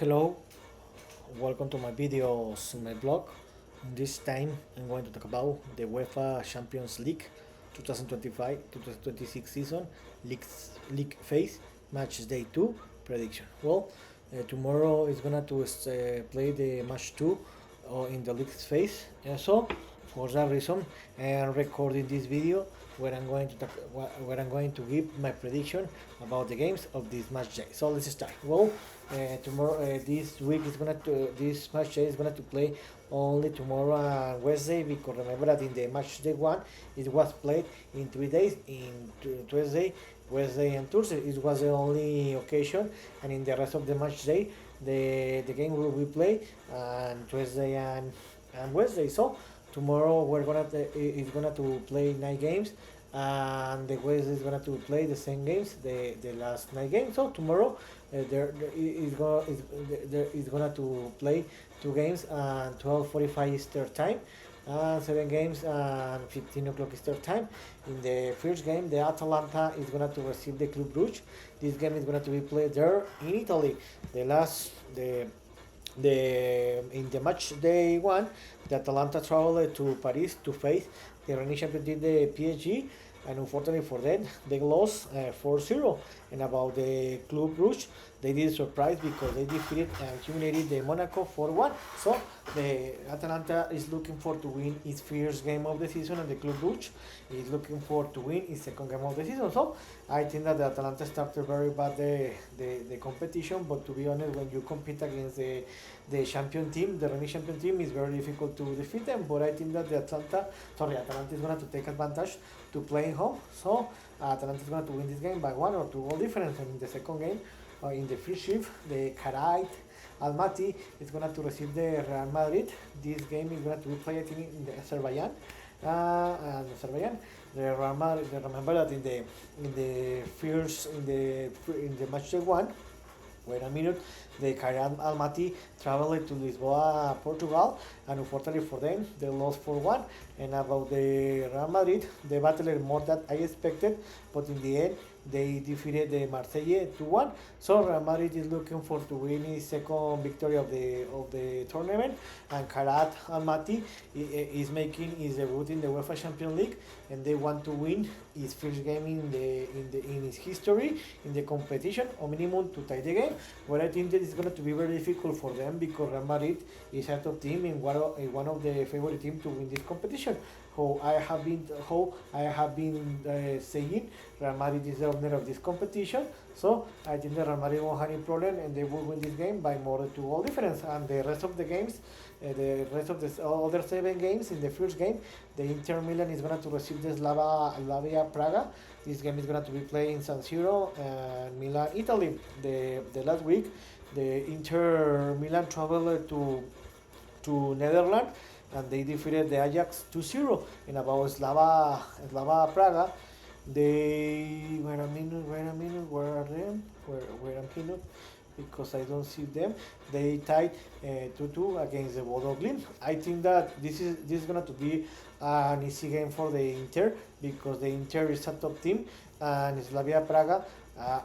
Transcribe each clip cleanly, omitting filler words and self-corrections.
Hello, welcome to my videos in my blog. This time I'm going to talk about the UEFA Champions League 2025-2026 season league phase match day 2 prediction. Tomorrow is gonna to play the match 2 in the league phase. So for that reason I'm recording this video where I'm going to give my prediction about the games of this match day. So let's start. Tomorrow this match day is gonna to play only tomorrow and Wednesday, because remember that in the match day 1 it was played in 3 days, in Tuesday, Wednesday and Thursday. It was the only occasion, and in the rest of the match day the game will be played on Tuesday and Wednesday. So tomorrow is gonna to play 9 games, and the Wednesday is gonna to play the same games, the last 9 games. So tomorrow there is gonna to play 2 games and 12:45 Eastern time, and 7 games and 15 o'clock Eastern time. In the first game, the Atalanta is gonna to receive the Club Brugge. This game is gonna to be played there in Italy. The in the match day 1, the Atalanta traveled to Paris to face the reigning champion team, the PSG, and unfortunately for them, they lost 4-0. And about the Club Brugge, they did surprise because they defeated and humiliated the Monaco 4-1. So the Atalanta is looking for to win its first game of the season, and the Club Brugge is looking for to win its second game of the season. So I think that the Atalanta started very bad the competition, but to be honest, when you compete against the champion team, the reigning champion team, is very difficult to defeat them. But I think that Atalanta is going to take advantage to play home. So Atalanta is going to win this game by 1 or 2 goal difference. And in the second game, in the first shift, the Kairat Almaty is going to receive the Real Madrid. This game is going to be played in the Azerbaijan. The Real Madrid, remember that in the match day 1. Wait a minute, the Kairat Almaty traveled to Lisboa, Portugal, and unfortunately for them, they lost 4-1. And about the Real Madrid, they battled more than I expected, but in the end, they defeated the Marseille 2-1. So Real Madrid is looking for to win his second victory of the tournament, and Kairat Almaty is making his debut in the UEFA Champions League, and they want to win his first game in his history in the competition, or minimum to tie the game. But I think that it's going to be very difficult for them, because Real Madrid is a top team and one of the favorite teams to win this competition. How I have been saying, Real Madrid is the owner of this competition. So I think that Real Madrid won't have any problem, and they will win this game by more than 2 goal difference. And the rest of the games, the rest of the other 7 games, in the first game, the Inter Milan is going to receive the Slavia Praha. This game is going to be played in San Siro, Milan, Italy. The last week, the Inter Milan traveled to Netherlands, and they defeated the Ajax 2-0. And about Slava Praga, wait a minute, where are them? Where a minute, because I don't see them. They tied 2-2 against the Bodø Glimt. I think that this is going to be an easy game for the Inter, because the Inter is a top team, and Slavia Praga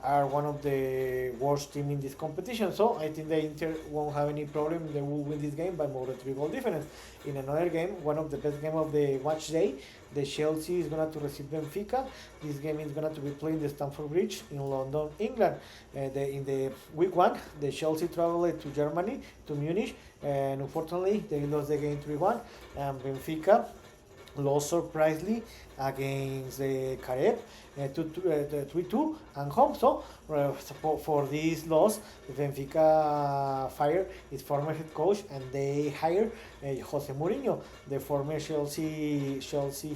are one of the worst team in this competition. So I think the Inter won't have any problem. They will win this game by more than 3 goal difference. In another game, one of the best game of the match day, the Chelsea is going to receive Benfica. This game is going to be played in the Stamford Bridge in London, England. In the week 1, the Chelsea traveled to Germany, to Munich, and unfortunately they lost the game 3-1. And Benfica lost surprisingly against the Kairat 3-2 and home. So for this loss, Benfica fired its former head coach, and they hired Jose Mourinho, the former Chelsea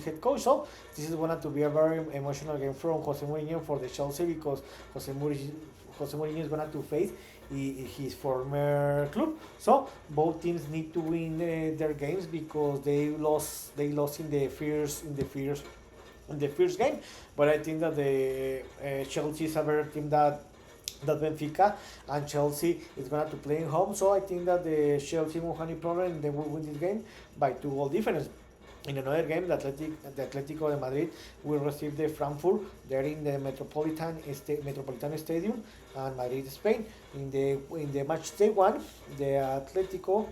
head coach. So this is going to be a very emotional game from Jose Mourinho for the Chelsea, because Jose Mourinho is going to face his former club. So both teams need to win their games, because they lost in the first game. But I think that the Chelsea is a better team that Benfica, and Chelsea is going to play in home. So I think that the Chelsea won't have any problem, and they will win this game by 2 goal difference. In another game, the Atletico de Madrid will receive the Frankfurt. They're in the Metropolitan Stadium and Madrid, Spain. In the match day one, the Atletico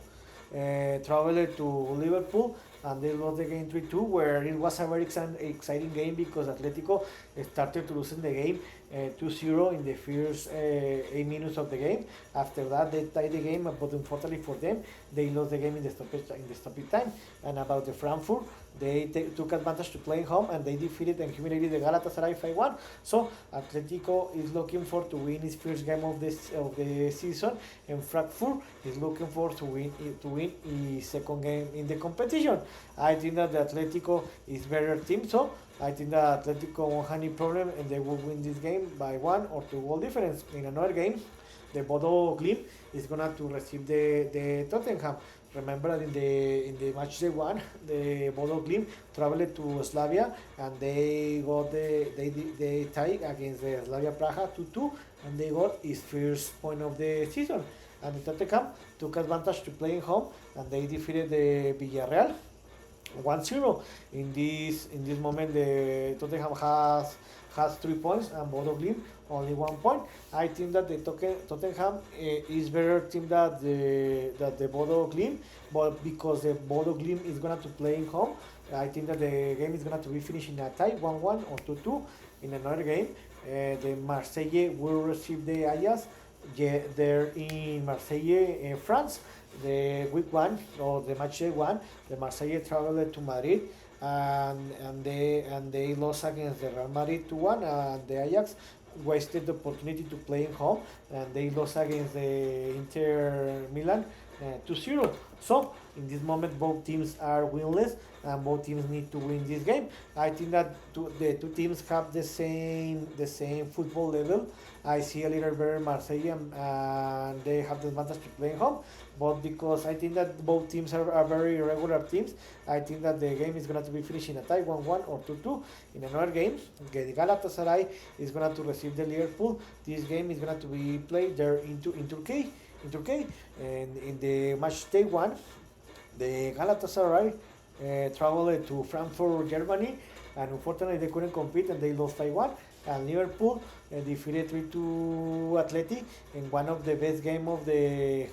traveled to Liverpool and they lost the game 3-2, where it was a very exciting game because Atletico started losing the game 2-0 in the first 8 minutes of the game. After that, they tied the game, but unfortunately for them, they lost the game in the stoppage time. And about the Frankfurt, they took advantage to play home and they defeated and humiliated the Galatasaray 5-1. So Atletico is looking for to win his first game of the season, and Frankfurt is looking for to win his second game in the competition. I think that the Atletico is better team, so I think that Atletico won't have any problem and they will win this game by 1 or 2 goal difference. In another game, the Bodø Glimt is gonna to receive the Tottenham. Remember that in the match day one, the Bodø Glimt traveled to Slavia and they got they tied against the Slavia Praha 2-2 and they got his first point of the season. And the Tottenham took advantage to playing home and they defeated the Villareal 1-0. In this moment, the Tottenham has 3 points and Bodø Glimt only 1 point. I think that the Tottenham is better team than the Bodø Glimt, but because the Bodø Glimt is gonna to play in home, I think that the game is gonna to be finished in a tie 1-1 or 2-2. In another game, the Marseille will receive the Ajax. Yeah, they're in Marseille, France. The week one or the match day one, the Marseille traveled to Madrid and they lost against the Real Madrid 2-1, and the Ajax wasted the opportunity to play in home and they lost against the Inter Milan 2-0. So in this moment, both teams are winless and both teams need to win this game. I think that the two teams have the same football level. I see a little better Marseille and they have the advantage to play home. But because I think that both teams are very regular teams, I think that the game is going to be finished in a tie 1-1 or 2-2. In another game, the Galatasaray is going to receive the Liverpool. This game is going to be played there in Turkey. And in the match day one, the Galatasaray traveled to Frankfurt, Germany, and unfortunately they couldn't compete and they lost 5-1. And Liverpool defeated 3-2 Atleti in one of the best game of the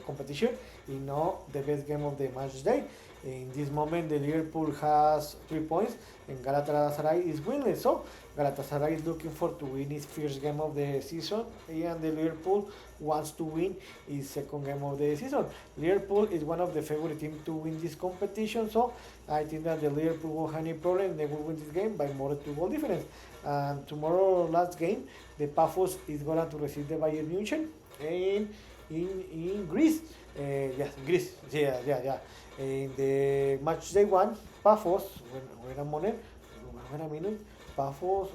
competition, the best game of the match day. In this moment, the Liverpool has 3 points and Galatasaray is winless. So Galatasaray is looking for to win his first game of the season, and the Liverpool wants to win his second game of the season. Liverpool is one of the favorite teams to win this competition, so I think that the Liverpool won't have any problem. They will win this game by more than 2 goal difference. And tomorrow, last game, the Pafos is going to receive the Bayern München in Greece. Yes, Greece. Yeah. In the match day one, Pafos. Wait a minute. Pafos.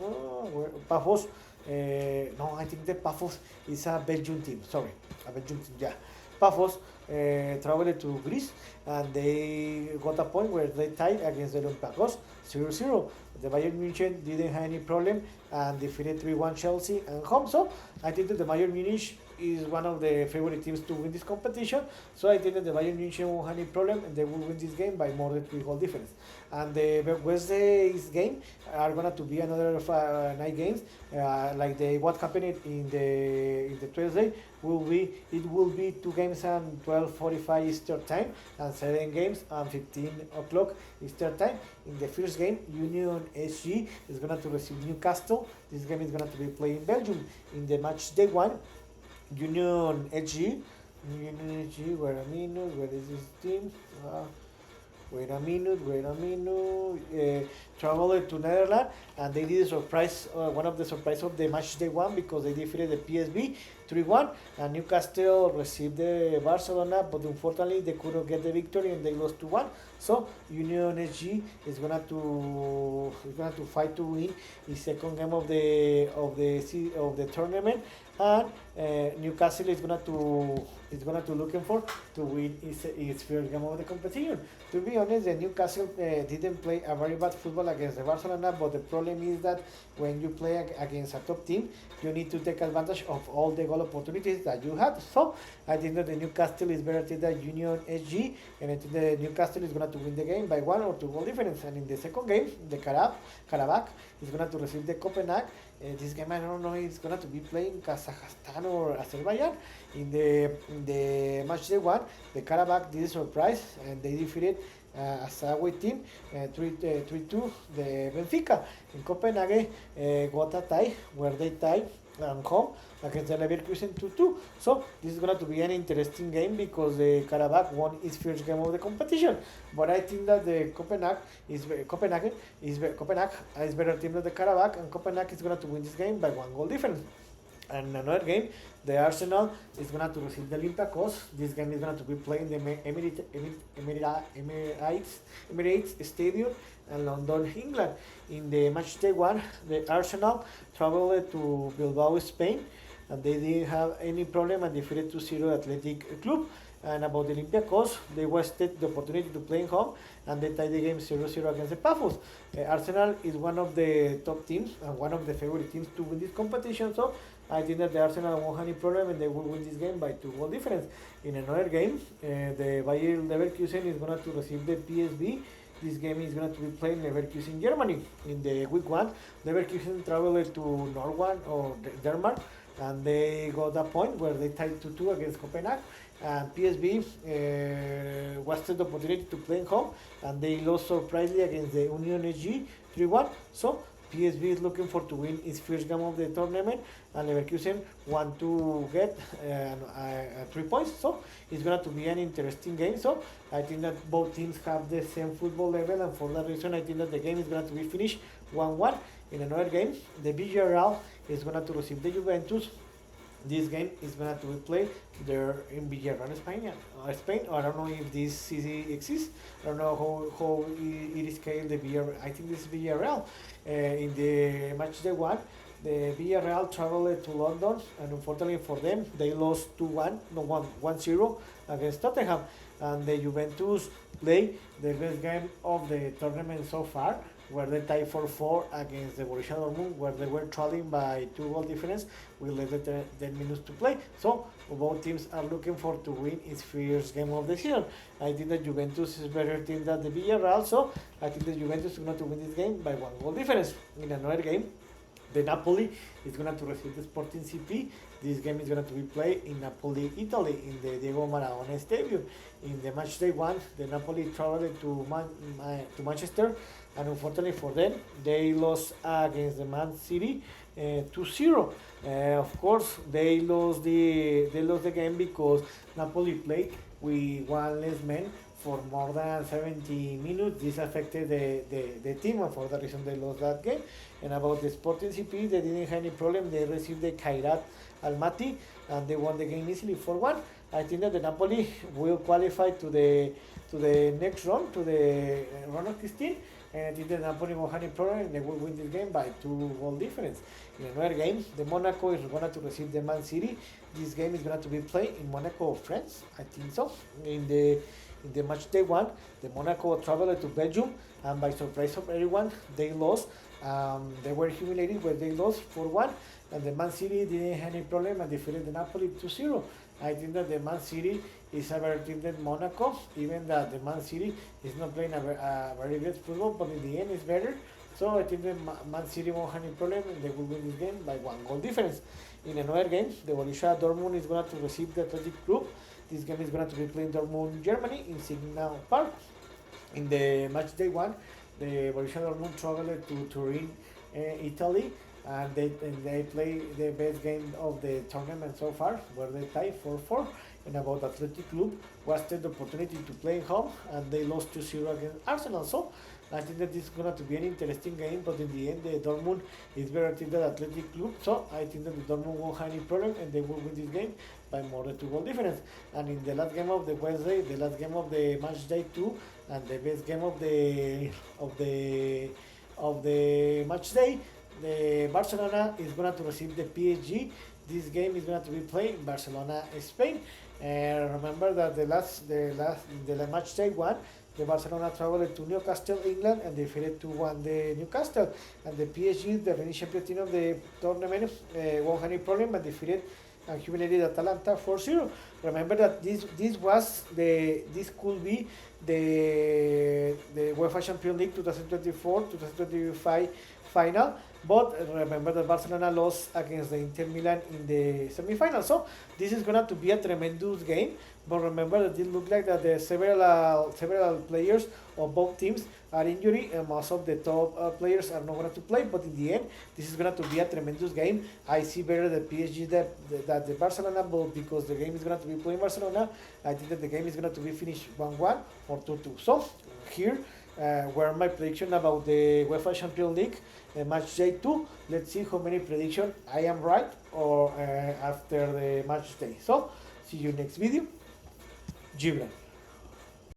No, I think the Pafos is a Belgian team. Sorry, a Belgian team. Yeah. Pafos traveled to Greece and they got a point where they tied against the Olympiacos 0-0. The Bayern München didn't have any problem and defeated 3-1 Chelsea and home. So I think that the Bayern Munich is one of the favorite teams to win this competition. So I think that the Bayern München won't have any problem and they will win this game by more than 3 goal difference. And the Wednesday's game are going to be another 9 games, like what happened in the Thursday. It will be 2 games and 12:45 Eastern time and 7 games and 15 o'clock Eastern time. In the first game, Union SG is going to receive Newcastle. This game is going to be played in Belgium. In the match day one, Union SG, where is this team? Wait a minute. Traveled to Netherlands and they did a surprise, one of the surprise of the match day one because they defeated the PSV 3-1 and Newcastle received the Barcelona, but unfortunately they couldn't get the victory and they lost 2-1. So Union SG is gonna to fight to win the second game of the tournament, and Newcastle is gonna to looking for to win its first game of the competition. To be honest, the Newcastle didn't play a very bad football against the Barcelona, but the problem is that when you play against a top team, you need to take advantage of all the goal opportunities that you had. So I think that the Newcastle is better team than Union SG, and I think the Newcastle is going to win the game by 1 or 2 goal difference. And in the second game, the Qarabag is going to receive the Copenhagen. This game I don't know if it's going to be playing Kazakhstan or Azerbaijan. In the match day one, the Qarabag did a surprise and they defeated as a away team 3-2 the Benfica. In Copenhagen got a tie where they tied at home against the Leverkusen 2-2. So this is going to be an interesting game because the Qarabag won its first game of the competition. But I think that the Copenhagen is better team than the Qarabag, and Copenhagen is going to win this game by 1 goal difference. And another game, the Arsenal is going to receive the Olympiacos. This game is going to be played in the Emirates Stadium in London, England. In the match day one, the Arsenal traveled to Bilbao, Spain, and they didn't have any problem and defeated 2-0 Athletic Club. And about the Olympiacos, they wasted the opportunity to play in home and they tied the game 0-0 against the Pafos. Arsenal is one of the top teams and one of the favorite teams to win this competition, so I think that the Arsenal won't have any problem and they will win this game by 2 goal difference. In another game, the Bayern Leverkusen is going to receive the PSV. This game is going to be played in Leverkusen, Germany. In the week one, Leverkusen traveled to Norway or Denmark, and they got a point where they tied 2-2 against Copenhagen. And PSV wasted the opportunity to play in home, and they lost surprisingly against the Union SG 3-1. So PSV is looking for to win its first game of the tournament, and Leverkusen want to get 3 points. So it's going to be an interesting game. So I think that both teams have the same football level, and for that reason I think that the game is going to be finished 1-1. In another game, the Villareal is going to receive the Juventus. This game is going to be played there in Villareal, Spain. I don't know if this city exists. I don't know how it is called. The Villarreal. I think this is Villarreal. In the match day one, the Villarreal traveled to London, and unfortunately for them, they lost 1-0 against Tottenham. And the Juventus played the best game of the tournament so far, where they tied 4-4 against the Borussia Dortmund, where they were trailing by 2 goal difference with less than 10 minutes to play. So both teams are looking for to win its first game of the season. I think that Juventus is better team than the Villarreal, so I think that Juventus is going to win this game by 1 goal difference. In another game, the Napoli is going to receive the Sporting CP. This game is going to be played in Napoli, Italy, in the Diego Maradona Stadium. In the match day one, the Napoli traveled to Manchester, and unfortunately for them, they lost against the Man City 2-0. Of course, they lost the game because Napoli played with one less man for more than 70 minutes. This affected the team, and for that reason they lost that game. And about the Sporting CP, they didn't have any problem. They received the Kairat Almaty, and they won the game easily 4-1. I think that the Napoli will qualify to the next round, to the round of 16. And I think that Napoli won't have any problem, and they will win this game by 2 goal difference. In another game, the Monaco is going to receive the Man City. This game is going to be played in Monaco, France. I think so. In the match day one, the Monaco traveled to Belgium, and by surprise of everyone, they lost. They were humiliated when they lost 4-1, and the Man City didn't have any problem and defeated the Napoli 2-0. I think that the Man City is a better team than Monaco, even that the Man City is not playing a very good football, but in the end it's better. So I think the Man City won't have any problem and they will win this game by 1 goal difference. In another game, the Borussia Dortmund is going to receive the Athletic Club. This game is going to be played in Dortmund, Germany, in Signal Park. In the match day one, the Borussia Dortmund traveled to Turin, Italy, and they play the best game of the tournament so far, where they tied 4-4. And about Athletic Club, wasted the opportunity to play home, and they lost 2-0 against Arsenal. So I think that this is going to be an interesting game, but in the end, the Dortmund is better team than Athletic Club. So I think that the Dortmund won't have any problem, and they will win this game by more than 2 goal difference. And in the last game of the Wednesday, the last game of the match day 2, and the best game of the match day, the Barcelona is going to receive the PSG. This game is going to be played in Barcelona, Spain. And remember that the match day one, the Barcelona traveled to Newcastle, England, and defeated 2-1 the Newcastle. And the PSG, the reigning champion team of the tournament, won't have any problem and defeated and humiliated Atalanta 4-0. Remember that this could be the UEFA Champions League 2024-2025 final. But remember that Barcelona lost against the Inter Milan in the semi-final. So this is going to be a tremendous game. But remember that it looks like that the several players of both teams are injured, and most of the top players are not going to play. But in the end, this is going to be a tremendous game. I see better the PSG that the Barcelona, but because the game is going to be playing Barcelona, I think that the game is going to be finished 1-1 or 2-2. So here were my prediction about the UEFA Champions League match day 2. Let's see how many prediction I am right or after the match day. So see you next video. Gibran.